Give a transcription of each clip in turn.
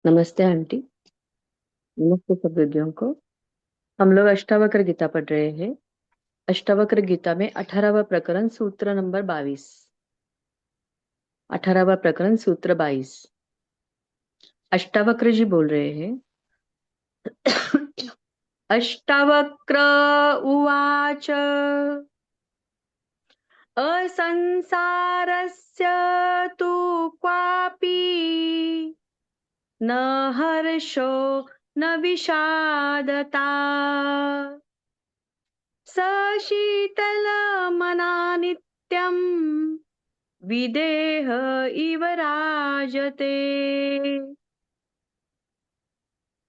नमस्ते आंटी। नमस्ते सब विद्याओं को। हम लोग अष्टावक्र गीता पढ़ रहे हैं। अष्टावक्र गीता में 18वां प्रकरण सूत्र नंबर 22। 18वां प्रकरण सूत्र 22। अष्टावक्र जी बोल रहे हैं। अष्टावक्र उवाच असंसारस्य तु क्वापि न हर्षो न विषादता स शीतलमना नित्यम् विदेह इव राजते।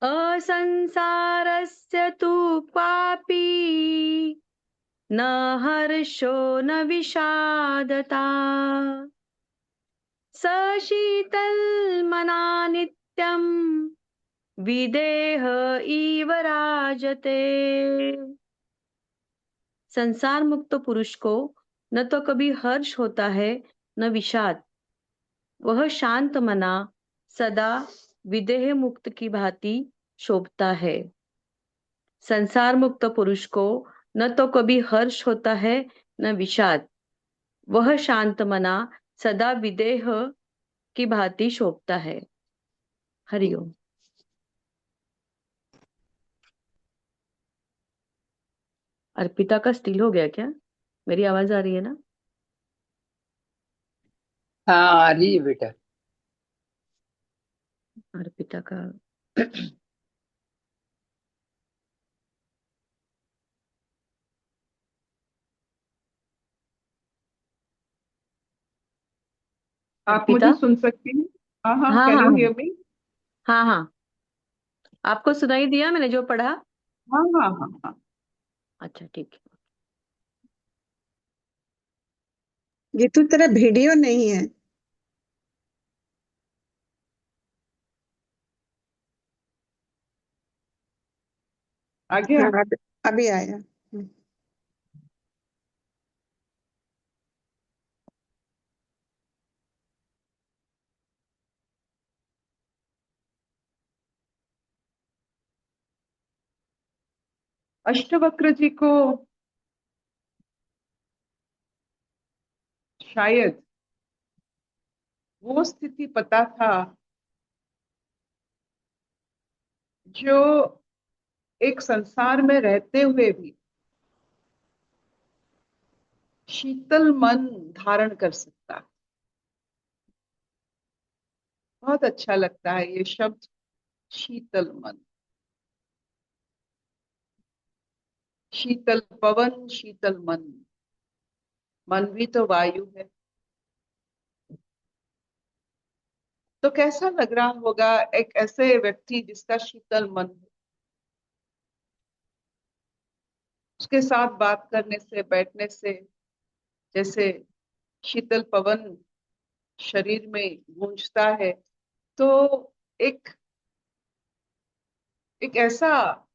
असंसारस्य तु क्वापि न हर्षो न विषादता स शीतलमना नित्यम् विदेह इव राजते। संसार मुक्त पुरुष को न तो कभी हर्ष होता है न विषाद। वह शांत मना सदा विदेह मुक्त की भांति शोभता है। संसार मुक्त पुरुष को न तो कभी हर्ष होता है न विषाद। वह शांत मना सदा विदेह की भांति शोभता है। हरिओम। अर्पिता का स्टिल हो गया क्या? मेरी आवाज आ रही है ना? हाँ, आ रही है बेटा। अर्पिता का आप मुझे अर्पिता। सुन सकती हैं? हाँ हाँ, हाँ कैन हाँ यू हाँ हियर मी? हाँ हाँ। आपको सुनाई दिया मैंने जो पढ़ा? हाँ हाँ हाँ हाँ। अच्छा ठीक है। ये तो तेरा वीडियो नहीं है। आ गया। हाँ, अभी आया। अष्टवक्र जी को शायद वो स्थिति पता था जो एक संसार में रहते हुए भी शीतल मन धारण कर सकता है। बहुत अच्छा लगता है ये शब्द, शीतल मन। शीतल पवन, शीतल मन। मन भी तो वायु है। तो कैसा लग रहा होगा एक ऐसे व्यक्ति जिसका शीतल मन हो। उसके साथ बात करने से, बैठने से जैसे शीतल पवन शरीर में गूंजता है, तो एक एक ऐसा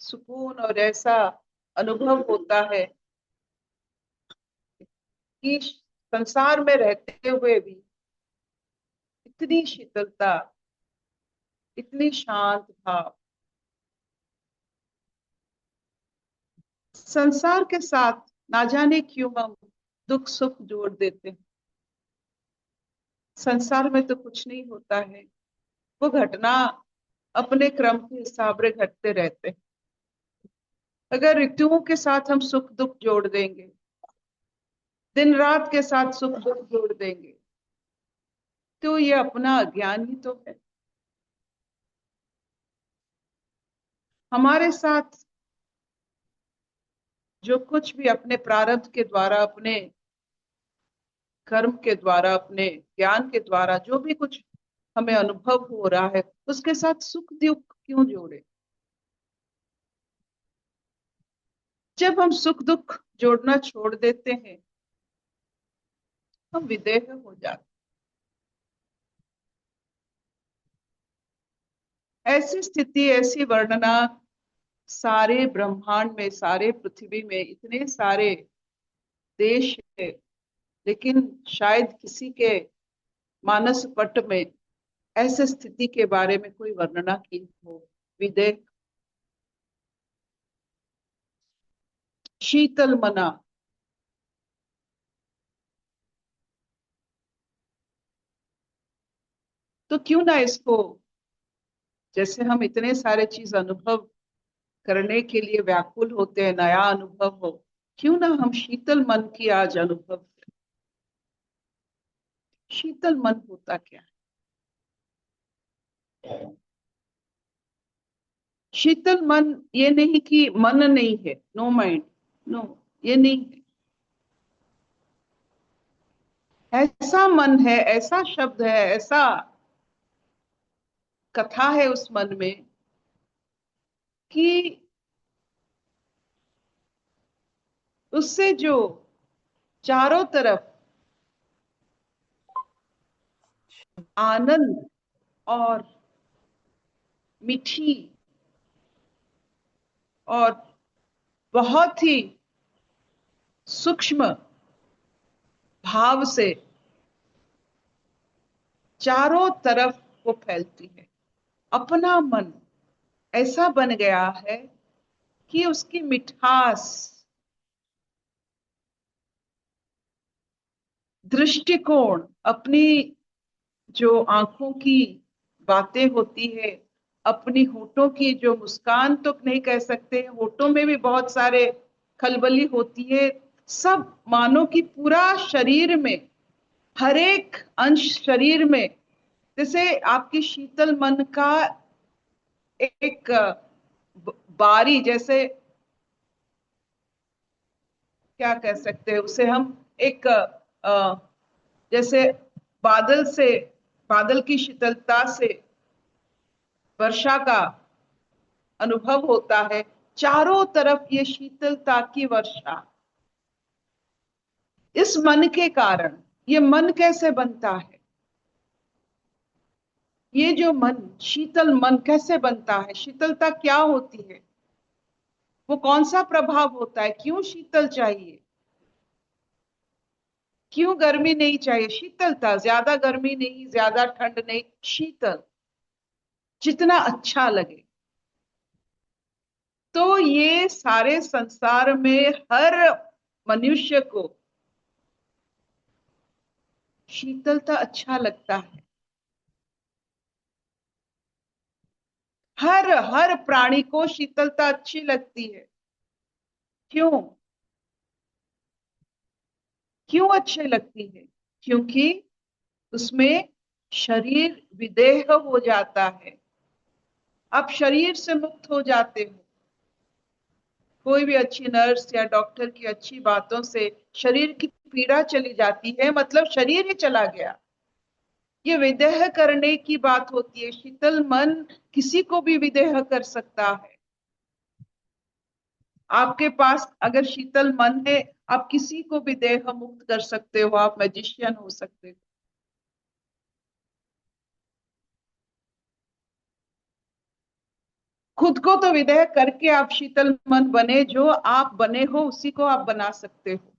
सुकून और ऐसा अनुभव होता है कि संसार में रहते हुए भी इतनी शीतलता, इतनी शांत भाव। संसार के साथ ना जाने क्यों हम दुख सुख जोड़ देते हैं। संसार में तो कुछ नहीं होता है, वो घटना अपने क्रम के हिसाब से घटते रहते हैं। अगर ऋतुओं के साथ हम सुख दुख जोड़ देंगे, दिन रात के साथ सुख दुख जोड़ देंगे, तो ये अपना अज्ञान ही तो है। हमारे साथ जो कुछ भी अपने प्रारब्ध के द्वारा, अपने कर्म के द्वारा, अपने ज्ञान के द्वारा जो भी कुछ हमें अनुभव हो रहा है, उसके साथ सुख दुख क्यों जोड़े? जब हम सुख दुख जोड़ना छोड़ देते हैं, हम विदेह हो जाते। ऐसी स्थिति, ऐसी वर्णना सारे ब्रह्मांड में, सारे पृथ्वी में इतने सारे देश है, लेकिन शायद किसी के मानस पट में ऐसे स्थिति के बारे में कोई वर्णना की हो। विदेह शीतल मना, तो क्यों ना इसको, जैसे हम इतने सारे चीज अनुभव करने के लिए व्याकुल होते हैं, नया अनुभव हो, क्यों ना हम शीतल मन की आज अनुभव करें। शीतल मन होता क्या है? शीतल मन ये नहीं कि मन नहीं है, नो माइंड, नो, ये नहीं है। ऐसा मन है, ऐसा शब्द है, ऐसा कथा है उस मन में कि उससे जो चारों तरफ आनंद और मीठी और बहुत ही सूक्ष्म भाव से चारों तरफ वो फैलती है। अपना मन ऐसा बन गया है कि उसकी मिठास, दृष्टिकोण, अपनी जो आंखों की बातें होती है, अपनी होठों की जो मुस्कान तो नहीं कह सकते, होठों में भी बहुत सारे खलबली होती है, सब मानो कि पूरा शरीर में, हर एक अंश शरीर में, जैसे आपकी शीतल मन का एक बारी, जैसे क्या कह सकते हैं उसे हम, एक जैसे बादल से, बादल की शीतलता से वर्षा का अनुभव होता है, चारों तरफ ये शीतलता की वर्षा। इस मन के कारण, ये मन कैसे बनता है? ये जो मन, शीतल मन कैसे बनता है? शीतलता क्या होती है? वो कौन सा प्रभाव होता है? क्यों शीतल चाहिए? क्यों गर्मी नहीं चाहिए? शीतलता, ज्यादा गर्मी नहीं, ज्यादा ठंड नहीं, शीतल, जितना अच्छा लगे। तो ये सारे संसार में हर मनुष्य को शीतलता अच्छा लगता है। हर हर प्राणी को शीतलता अच्छी लगती है। क्यों? क्यों अच्छी लगती है? क्योंकि उसमें शरीर विदेह हो जाता है। आप शरीर से मुक्त हो जाते हो। कोई भी अच्छी नर्स या डॉक्टर की अच्छी बातों से शरीर की पीड़ा चली जाती है, मतलब शरीर ही चला गया। ये विदेह करने की बात होती है। शीतल मन किसी को भी विदेह कर सकता है। आपके पास अगर शीतल मन है, आप किसी को भी देह मुक्त कर सकते हो, आप मैजिशियन हो सकते हो। खुद को तो विदेह करके आप शीतल मन बने, जो आप बने हो उसी को आप बना सकते हो।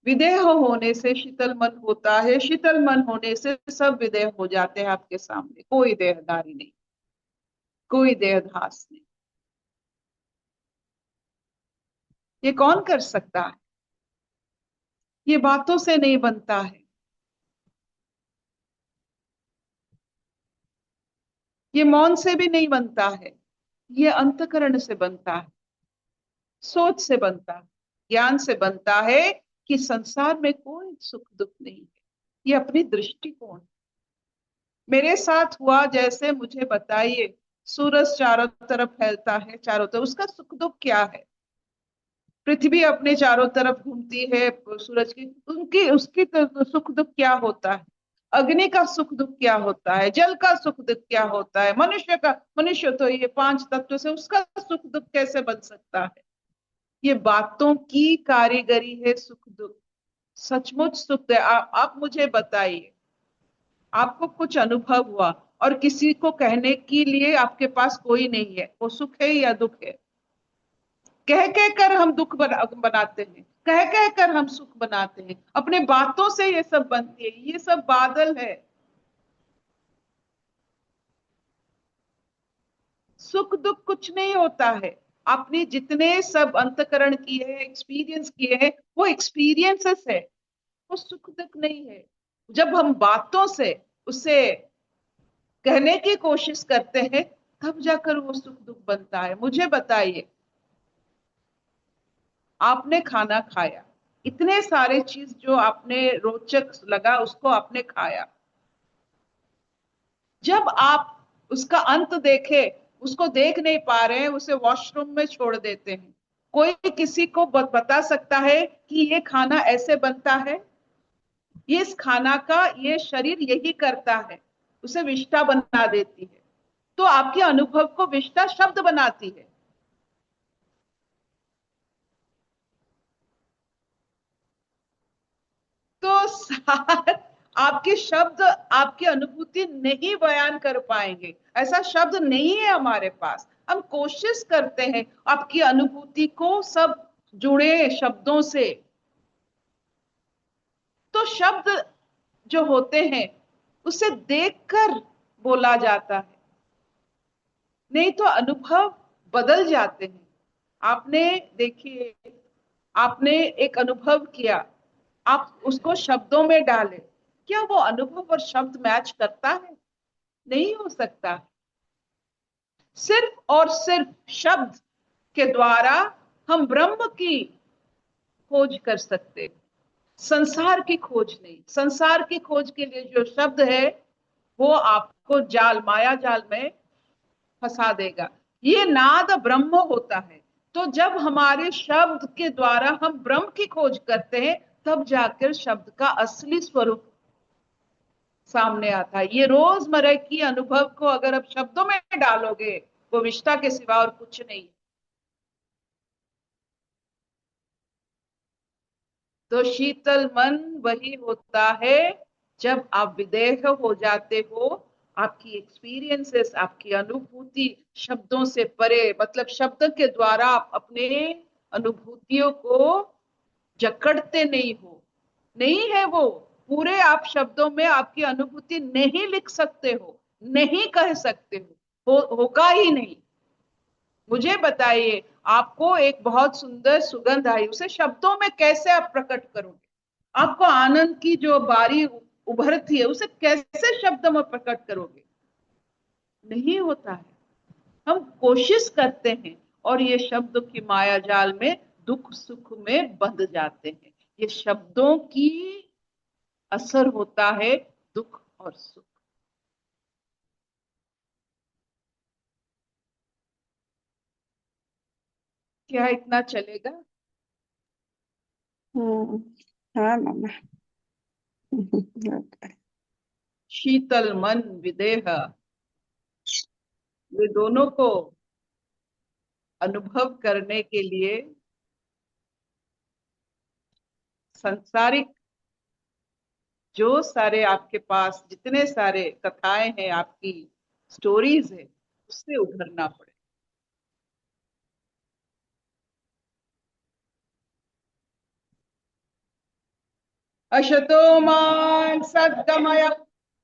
विदेह होने से शीतल मन होता है, शीतल मन होने से सब विदेह हो जाते हैं आपके सामने। कोई देहदारी नहीं, कोई देहधास नहीं। ये कौन कर सकता है? ये बातों से नहीं बनता है, ये मौन से भी नहीं बनता है, ये अंतकरण से बनता है, सोच से बनता है, ज्ञान से बनता है कि संसार में कोई सुख दुख नहीं है। ये अपनी दृष्टिकोण। मेरे साथ हुआ, जैसे मुझे बताइए, सूरज चारों तरफ फैलता है, चारों तरफ, उसका सुख दुख क्या है? पृथ्वी अपने चारों तरफ घूमती है सूरज की, उनकी उसकी तो सुख दुख क्या होता है? अग्नि का सुख दुख क्या होता है? जल का सुख दुख क्या होता है? मनुष्य का, मनुष्य तो ये पांच तत्व से, उसका सुख दुख कैसे बन सकता है? ये बातों की कारीगरी है सुख दुख। सचमुच सुख है। आप मुझे बताइए, आपको कुछ अनुभव हुआ और किसी को कहने के लिए आपके पास कोई नहीं है, वो सुख है या दुख है? कह कह कर हम दुख बनाते हैं, कह कह कर हम सुख बनाते हैं, अपने बातों से ये सब बनती है। ये सब बादल है। सुख दुख कुछ नहीं होता है। आपने जितने सब अंतकरण किए हैं, एक्सपीरियंस किए हैं, वो एक्सपीरियंसेस है, वो सुख दुख नहीं है। जब हम बातों से उसे कहने की कोशिश करते हैं, तब जाकर वो सुख दुख बनता है। मुझे बताइए, आपने खाना खाया, इतने सारे चीज जो आपने रोचक लगा उसको आपने खाया, जब आप उसका अंत देखे, उसको देख नहीं पा रहे हैं, उसे वॉशरूम में छोड़ देते हैं। कोई किसी को बता सकता है कि ये खाना ऐसे बनता है, ये इस खाना का ये शरीर यही करता है, उसे विष्ठा बना देती है। तो आपके अनुभव को विष्ठा शब्द बनाती है। तो सार आपके शब्द आपकी अनुभूति नहीं बयान कर पाएंगे। ऐसा शब्द नहीं है हमारे पास। हम कोशिश करते हैं आपकी अनुभूति को सब जुड़े शब्दों से। तो शब्द जो होते हैं उसे देखकर बोला जाता है, नहीं तो अनुभव बदल जाते हैं। आपने देखिए, आपने एक अनुभव किया, आप उसको शब्दों में डालें, क्या वो अनुभव और शब्द मैच करता है? नहीं हो सकता। सिर्फ और सिर्फ शब्द के द्वारा हम ब्रह्म की खोज कर सकते हैं, संसार की खोज नहीं। संसार की खोज के लिए जो शब्द है वो आपको जाल, माया जाल में फंसा देगा। ये नाद ब्रह्म होता है। तो जब हमारे शब्द के द्वारा हम ब्रह्म की खोज करते हैं, तब जाकर शब्द का असली स्वरूप सामने आता है। ये रोजमर्रा की अनुभव को अगर आप शब्दों में डालोगे, वो विष्ठा के सिवा और कुछ नहीं। तो शीतल मन वही होता है जब आप विदेह हो जाते हो। आपकी एक्सपीरियंसेस, आपकी अनुभूति शब्दों से परे, मतलब शब्द के द्वारा आप अपने अनुभूतियों को जकड़ते नहीं हो। नहीं है वो पूरे, आप शब्दों में आपकी अनुभूति नहीं लिख सकते हो, नहीं कह सकते होगा ही नहीं। मुझे बताइए, आपको एक बहुत सुंदर सुगंध आई, उसे शब्दों में कैसे आप प्रकट करोगे? आपको आनंद की जो बारी उभरती है, उसे कैसे शब्दों में प्रकट करोगे? नहीं होता है। हम कोशिश करते हैं और ये शब्दों की माया जाल में दुख सुख में बंध जाते हैं। ये शब्दों की असर होता है दुख और सुख। क्या इतना चलेगा? हाँ मामा। शीतल मन विदेह, ये दोनों को अनुभव करने के लिए संसारिक जो सारे आपके पास जितने सारे कथाएं हैं, आपकी स्टोरीज है, उससे उभरना पड़े। अशतो मां सद्गमय,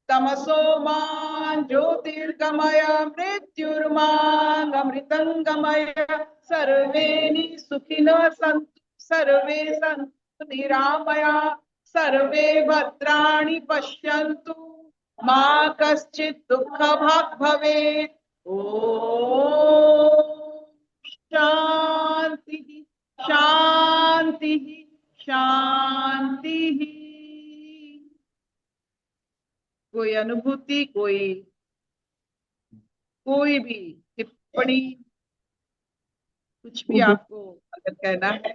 तमसो मां ज्योतिर्गमय, मृत्युर्मां अमृतंगमय। सर्वे सुखिनः सन्तु, सर्वे सन्तु निरामया, सर्वे भद्राणि पश्यन्तु, मा कश्चित् दुःखभाग् भवेत्। ओम शांति शांति शांति। कोई अनुभूति, कोई कोई भी टिप्पणी, कुछ भी आपको अगर कहना है,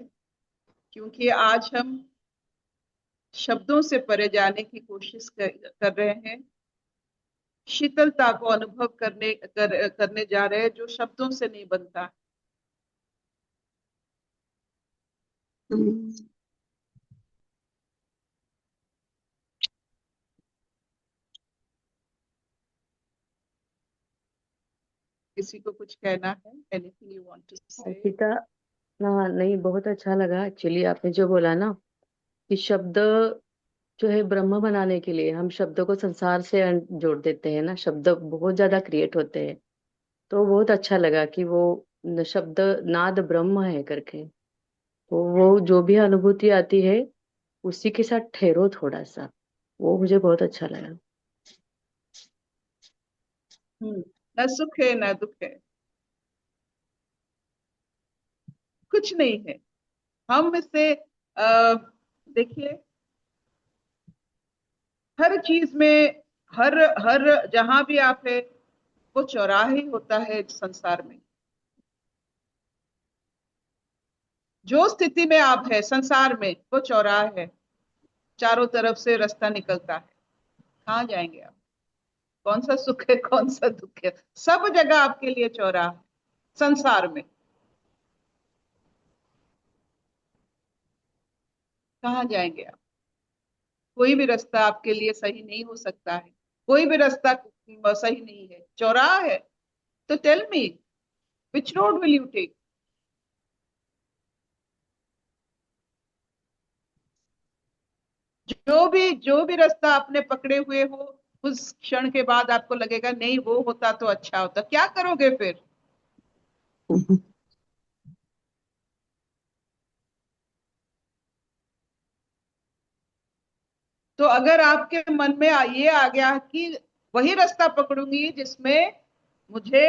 क्योंकि आज हम शब्दों से परे जाने की कोशिश कर रहे हैं, शीतलता को अनुभव करने जा रहे हैं जो शब्दों से नहीं बनता। किसी को कुछ कहना है? एनीथिंग यू वांट टू से? अर्पिता, हाँ नहीं, बहुत अच्छा लगा एक्चुअली आपने जो बोला ना कि शब्द जो है ब्रह्म बनाने के लिए हम शब्दों को संसार से जोड़ देते हैं ना, शब्द बहुत ज्यादा क्रिएट होते हैं। तो बहुत अच्छा लगा कि वो शब्द नाद ब्रह्म है करके। तो वो जो भी अनुभूति आती है उसी के साथ ठहरो थोड़ा सा, वो मुझे बहुत अच्छा लगा। न सुख है न दुख है, कुछ नहीं है। हम इससे देखिए, हर चीज में, हर हर जहां भी आप है, वो चौराहे ही होता है संसार में। जो स्थिति में आप है संसार में, वो चौराहा है। चारों तरफ से रास्ता निकलता है। कहाँ जाएंगे आप? कौन सा सुख है, कौन सा दुख है? सब जगह आपके लिए चौराहा है संसार में। कहाँ जाएंगे आप? कोई भी रास्ता आपके लिए सही नहीं हो सकता है। कोई भी रास्ता सही नहीं है, चौराहा है। तो tell me, which road will you take? जो भी रास्ता आपने पकड़े हुए हो, उस क्षण के बाद आपको लगेगा नहीं वो होता तो अच्छा होता, क्या करोगे फिर? तो अगर आपके मन में ये आ गया कि वही रास्ता पकड़ूंगी जिसमें मुझे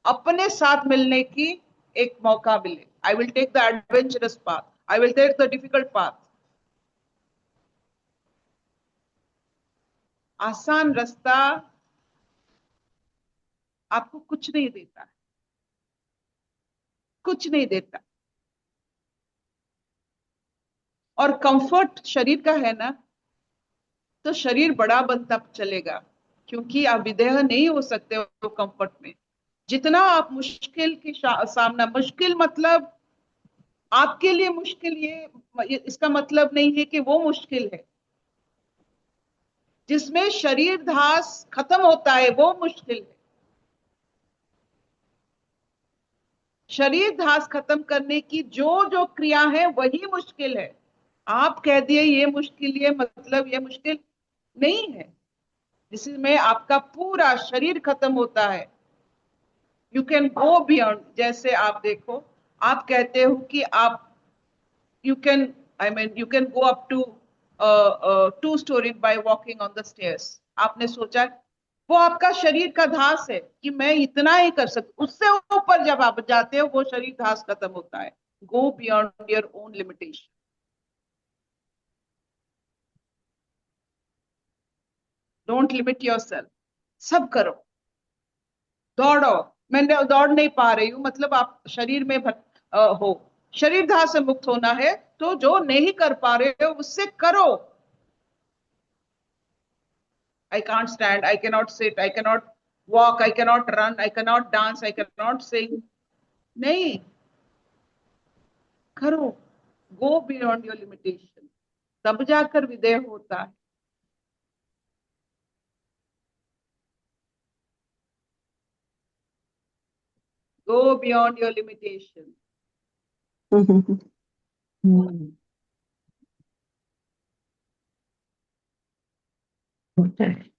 अपने साथ मिलने की एक मौका मिले, I will take the adventurous path, I will take the difficult path. आसान रास्ता आपको कुछ नहीं देता, कुछ नहीं देता। और कंफर्ट शरीर का है ना, तो शरीर बड़ा बनता चलेगा, क्योंकि आप विदेह नहीं हो सकते हो कंफर्ट में। जितना आप मुश्किल की सामना, मुश्किल मतलब आपके लिए मुश्किल, ये इसका मतलब नहीं है कि वो मुश्किल है। जिसमें शरीर धास खत्म होता है वो मुश्किल है। शरीर धास खत्म करने की जो जो क्रिया है वही मुश्किल है। आप कह दिए ये मुश्किल, ये मतलब ये मुश्किल नहीं है। जिसमें आपका पूरा शरीर खत्म होता है। You can go beyond. जैसे आप देखो, आप कहते हो कि आप, you can, I mean, you can go up to 2 story by walking on the stairs। आपने सोचा, वो आपका शरीर का धास है कि मैं इतना ही कर सकता। उससे ऊपर जब आप जाते हो वो शरीर धास खत्म होता है। Go beyond your own limitation. Don't limit your self. सब करो, दौड़ो। मैं दौड़ नहीं पा रही हूँ मतलब आप शरीर में हो। शरीर धास से मुक्त होना है, तो जो नहीं कर पा रहे हो उससे करो। I can't stand, I cannot sit, I cannot walk, I cannot run, I cannot dance, I cannot sing। नहीं, करो। गो बियॉन्ड योर लिमिटेशन, तब जाकर विदेह होता है। Go beyond your limitation. Hmm, होता है।